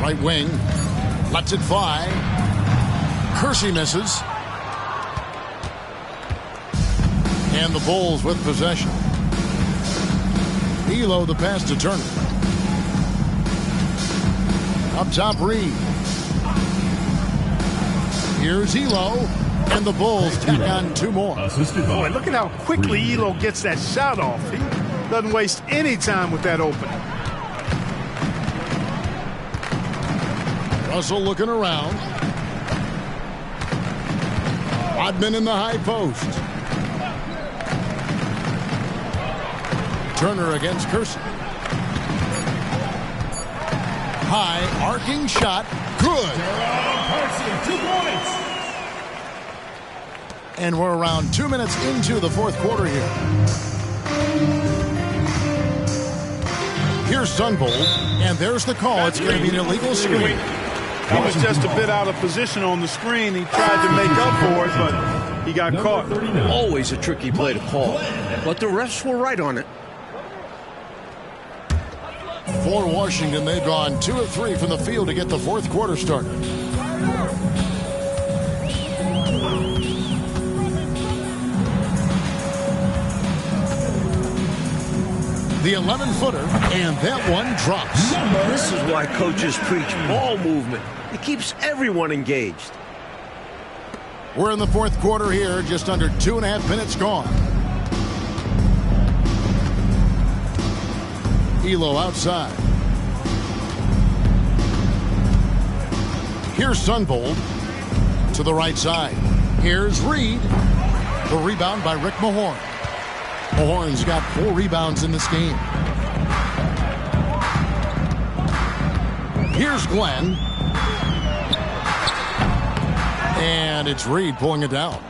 Right wing. Lets it fly. Kersey misses. And the Bulls with possession. Elo the pass to Turner. Up top, Reed. Here's Elo. And the Bulls tack on 2 more. Boy, look at how quickly Elo gets that shot off. He doesn't waste any time with that opening. Russell looking around. Rodman in the high post. Turner against Kersey. High arcing shot. Good. 2 points. And we're around 2 minutes into the 4th quarter here. Here's Sunvold, and there's the call. It's going to be an illegal screen. He was just a bit out of position on the screen. He tried to make up for it, but he got caught. Always a tricky play to call, but the refs were right on it. For Washington, they've gone 2 of 3 from the field to get the 4th quarter started. The 11-footer, and that one drops. This is why coaches preach ball movement. It keeps everyone engaged. We're in the 4th quarter here, just under 2.5 minutes gone. Elo outside. Here's Sunvold to the right side. Here's Reed. The rebound by Rick Mahorn. Mahorn's got 4 rebounds in this game. Here's Glenn. And it's Reed pulling it down.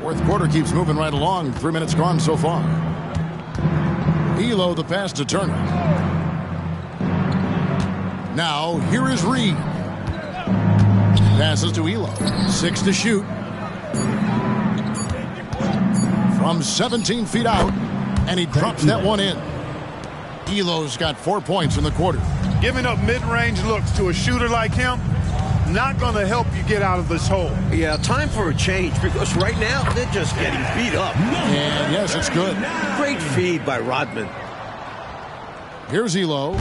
4th quarter keeps moving right along. 3 minutes gone so far. Elo the pass to Turner. Now here is Reed. Passes to Elo. 6 to shoot. From 17 feet out, and he drops that one in. Elo's got 4 points in the quarter. Giving up mid-range looks to a shooter like him, not going to help you get out of this hole. Yeah, time for a change, because right now they're just getting beat up. And yes, it's good. Great feed by Rodman. Here's Elo.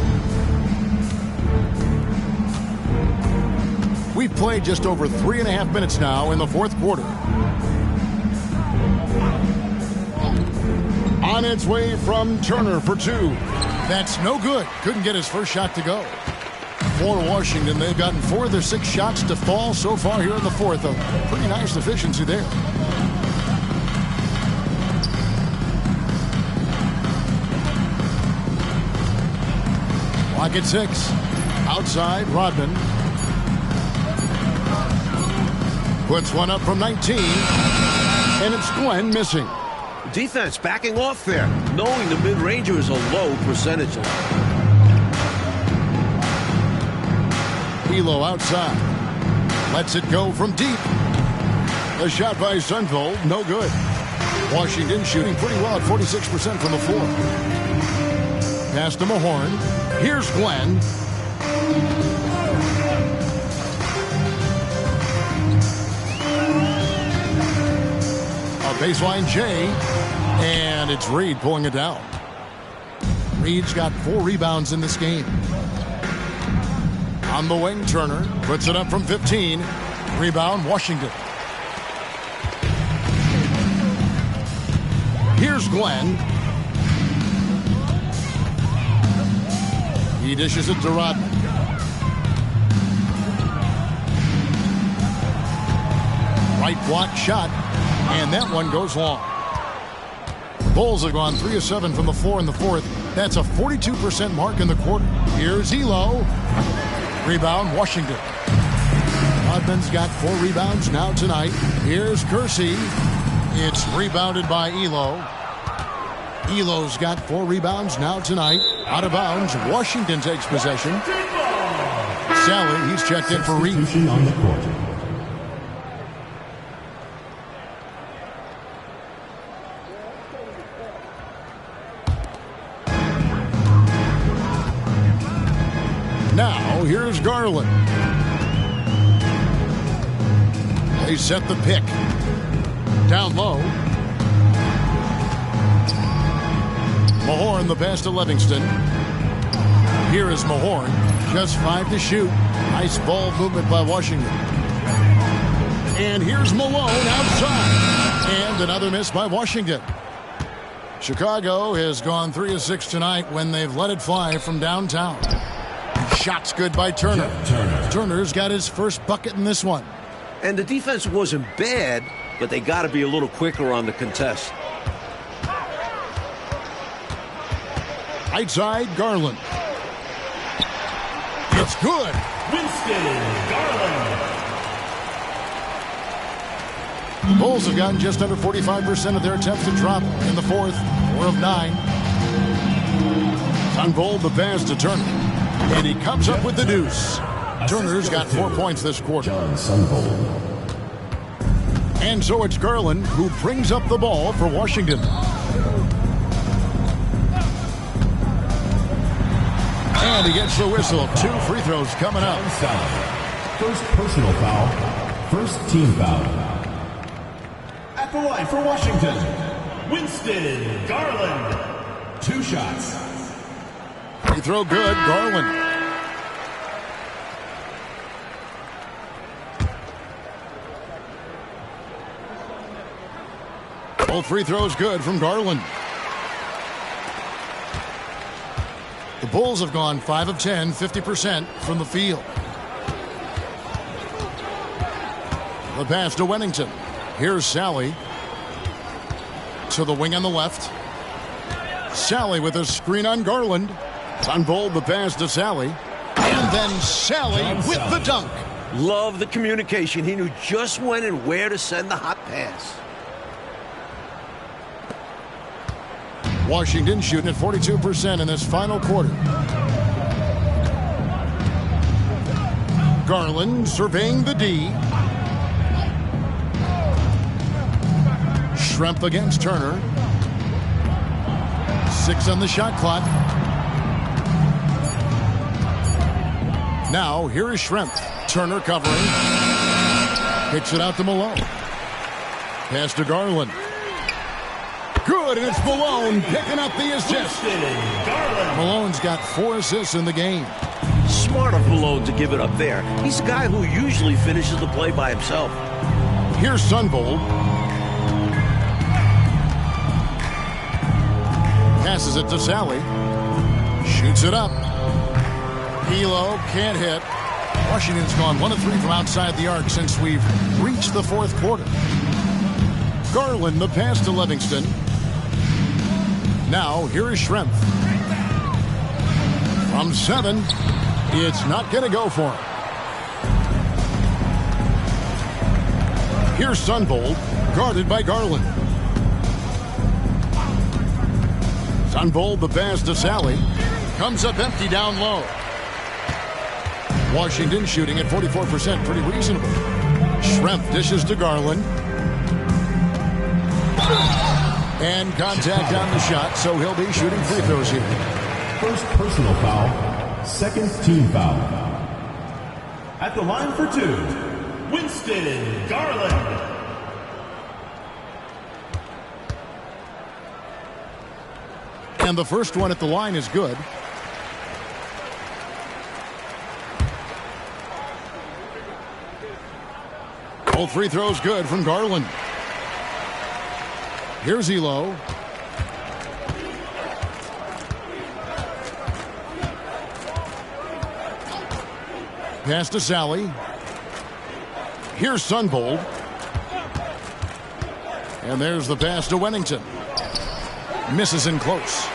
We've played just over 3.5 minutes now in the 4th quarter. On its way from Turner for 2. That's no good. Couldn't get his first shot to go. For Washington, they've gotten 4 of their 6 shots to fall so far here in the 4th. A pretty nice efficiency there. Clock at 6. Outside, Rodman. Puts one up from 19. And it's Glenn missing. Defense backing off there, knowing the mid-ranger is a low percentage. Elo outside. Lets it go from deep. A shot by Sunvold, no good. Washington shooting pretty well at 46% from the floor. Pass to Mahorn. Here's Glenn. Baseline J, and it's Reed pulling it down. Reed's got 4 rebounds in this game. On the wing, Turner puts it up from 15. Rebound, Washington. Here's Glenn. He dishes it to Rodman. Right block shot. And that one goes long. Bulls have gone 3 of 7 from the floor in the 4th. That's a 42% mark in the quarter. Here's Elo. Rebound, Washington. Rodman's got 4 rebounds now tonight. Here's Kersey. It's rebounded by Elo. Elo's got 4 rebounds now tonight. Out of bounds. Washington takes possession. Sally. He's checked in for Reed. Substitution on the court. Now, here's Garland. They set the pick. Down low. Mahorn, the pass to Livingston. Here is Mahorn. Just 5 to shoot. Nice ball movement by Washington. And here's Malone outside. And another miss by Washington. Chicago has gone 3 of 6 tonight when they've let it fly from downtown. Shot's good by Turner. Turner's got his first bucket in this one. And the defense wasn't bad, but they got to be a little quicker on the contest. Right side, Garland. It's good. Winston Garland. The Bulls have gotten just under 45% of their attempts to drop in the fourth. 4 of 9. Sunvold the pass to Turner. And he comes up with the deuce. Turner's got 4 points this quarter. And so it's Garland who brings up the ball for Washington. And he gets the whistle. 2 free throws coming up. First personal foul. First team foul. At the line for Washington, Winston Garland. 2 shots. Free throw good. Garland. Both free throws good from Garland. The Bulls have gone 5 of 10, 50% from the field. The pass to Wennington. Here's Sally. To the wing on the left. Sally with a screen on Garland. Sunvold the pass to Sally. And then Sally with the dunk. Love the communication. He knew just when and where to send the hot pass. Washington shooting at 42% in this final quarter. Garland surveying the D. Schrempf against Turner. 6 on the shot clock. Now, here is Schrempf. Turner covering. Kicks it out to Malone. Pass to Garland. Good, and it's Malone picking up the assist. Malone's got 4 assists in the game. Smart of Malone to give it up there. He's a guy who usually finishes the play by himself. Here's Sunvold. Passes it to Sally. Shoots it up. Elo can't hit. Washington's gone 1 of 3 from outside the arc since we've reached the fourth quarter. Garland the pass to Livingston. Now here is Schrempf. From 7, it's not going to go for him. Here's Sunvold, guarded by Garland. Sunvold the pass to Sally. Comes up empty down low. Washington shooting at 44%, pretty reasonable. Schrempf dishes to Garland. And contact on the shot, so he'll be shooting free throws here. First personal foul. Second team foul. At the line for 2, Winston Garland. And the first one at the line is good. Both free throws good from Garland. Here's Elo. Pass to Sally. Here's Sunvold. And there's the pass to Wennington. Misses in close.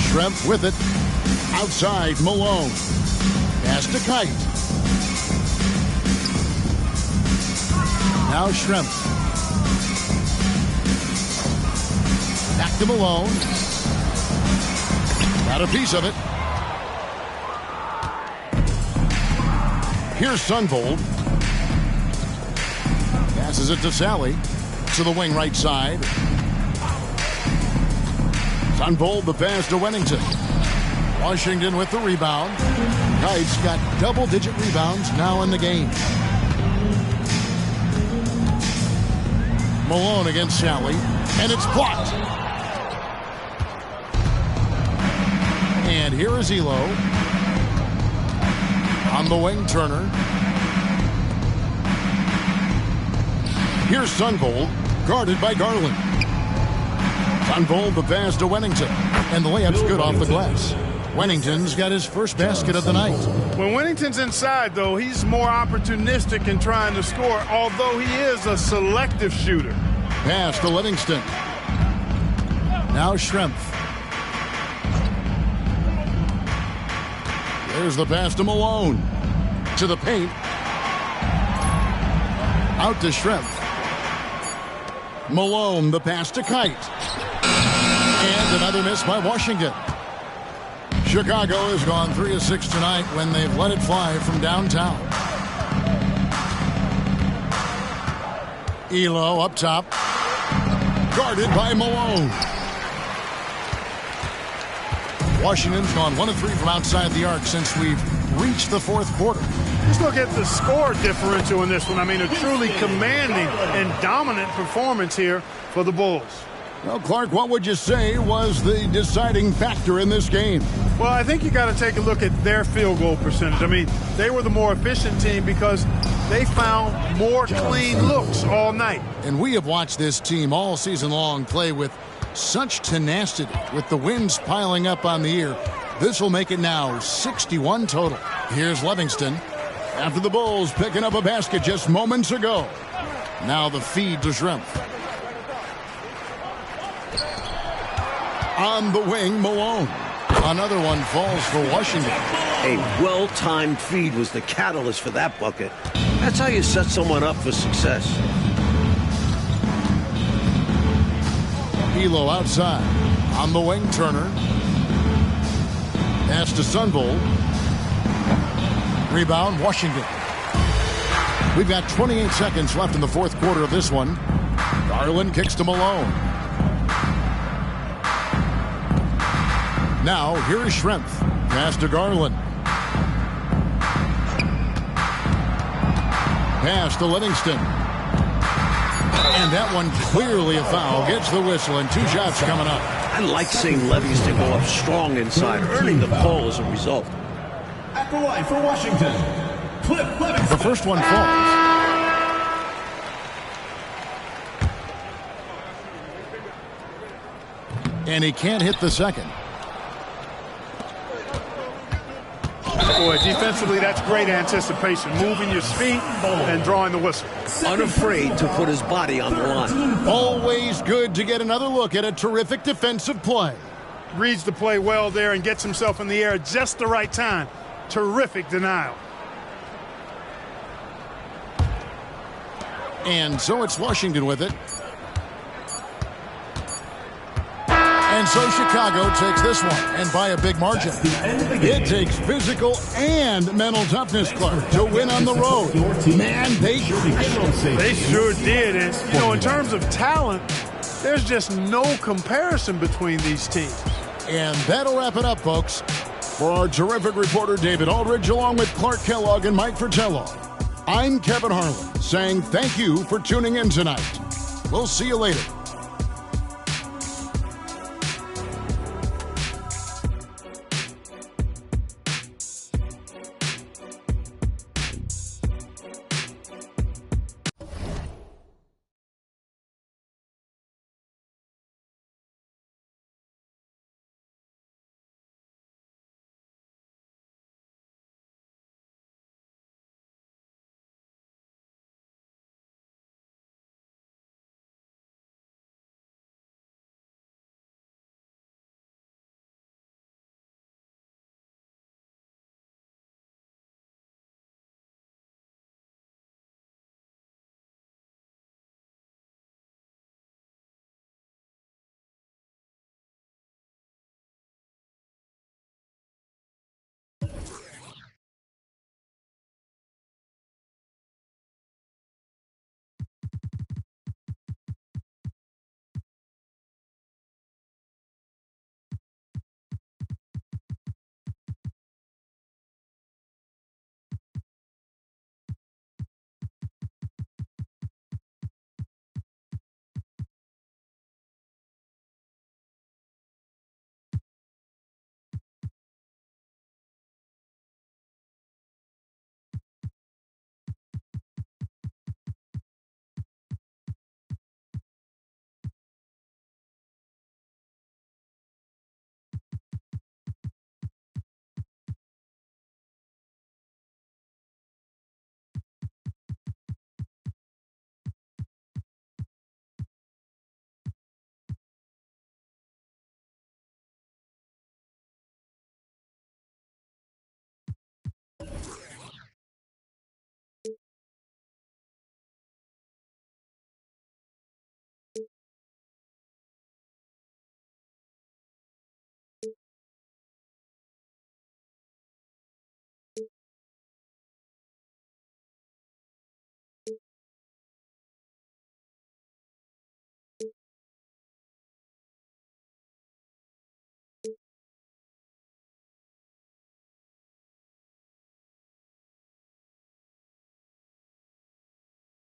Schrempf with it. Outside, Malone. Pass to Kite. Now Schrempf. Back to Malone. Got a piece of it. Here's Sunvold. Passes it to Sally. To the wing right side. Sunvold the pass to Wennington. Washington with the rebound. Kite's got double-digit rebounds now in the game. Malone against Sally. And it's blocked. And here is Elo. On the wing, Turner. Here's Sunvold, guarded by Garland. Sunvold the pass to Wennington. And the layup's good off the glass. Wennington's got his first basket of the night. When Wennington's inside, though, he's more opportunistic in trying to score, although he is a selective shooter. Pass to Livingston. Now Schrempf. There's the pass to Malone. To the paint. Out to Schrempf. Malone, the pass to Kite. And another miss by Washington. Chicago has gone 3 of 6 tonight when they've let it fly from downtown. Elo up top. Guarded by Malone. Washington's gone 1 of 3 from outside the arc since we've reached the fourth quarter. Just look at the score differential in this one. I mean, a truly commanding and dominant performance here for the Bulls. Well, Clark, what would you say was the deciding factor in this game? Well, I think you got to take a look at their field goal percentage. I mean, they were the more efficient team because they found more clean looks all night. And we have watched this team all season long play with such tenacity, with the wins piling up on the year. This will make it now 61 total. Here's Livingston. After the Bulls picking up a basket just moments ago. Now the feed to Schrempf. On the wing, Malone. Another one falls for Washington. A well-timed feed was the catalyst for that bucket. That's how you set someone up for success. Elo outside. On the wing, Turner. Pass to Sunvold. Rebound, Washington. We've got 28 seconds left in the fourth quarter of this one. Garland kicks to Malone. Now, here is Schrempf. Pass to Garland. Pass to Livingston. And that one clearly a foul. Gets the whistle and 2 shots coming up. I like seeing Livingston go up strong inside, earning the call as a result. At the line for Washington, Cliff Livingston. The first one falls. And he can't hit the second. Boy, defensively, that's great anticipation. Moving your feet and drawing the whistle. Unafraid to put his body on the line. Always good to get another look at a terrific defensive play. Reads the play well there and gets himself in the air at just the right time. Terrific denial. And so it's Washington with it. And so Chicago takes this one, and by a big margin. It takes physical and mental toughness, Clark, to win on the road. Man, they sure did. And, you know, in terms of talent, there's just no comparison between these teams. And that'll wrap it up, folks. For our terrific reporter, David Aldridge, along with Clark Kellogg and Mike Fratello, I'm Kevin Harlan, saying thank you for tuning in tonight. We'll see you later.